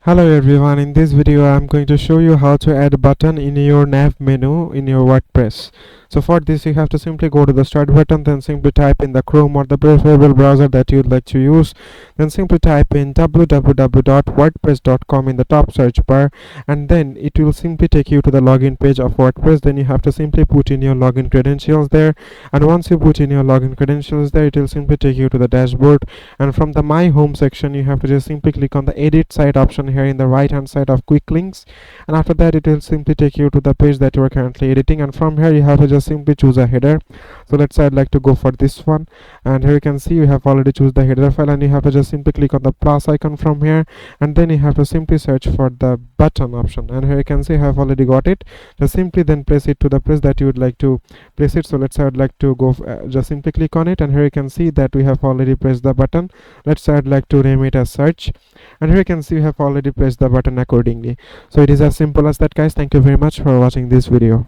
Hello everyone, in this video I am going to show you how to add a button in your nav menu in your WordPress. So for this you have to simply go to the start button, then simply type in the Chrome or the preferable browser that you would like to use. Then simply type in www.wordpress.com in the top search bar, and then it will simply take you to the login page of WordPress. Then you have to simply put in your login credentials there, and once you put in your login credentials there, it will simply take you to the dashboard. And from the My Home section you have to just simply click on the Edit Site option here in the right hand side of Quick Links, and after that it will simply take you to the page that you are currently editing. And from here you have to just simply choose a header. So let's say I'd like to go for this one, and here you can see you have already choose the header file, and you have to just simply click on the plus icon from here, and then you have to simply search for the button option, and here you can see I have already got it. Just simply then place it to the place that you would like to place it. So let's say I'd like to go just simply click on it, and here you can see that we have already pressed the button. Let's say I'd like to name it as search, and here you can see we have already pressed the button accordingly. So it is as simple as that, guys. Thank you very much for watching this video.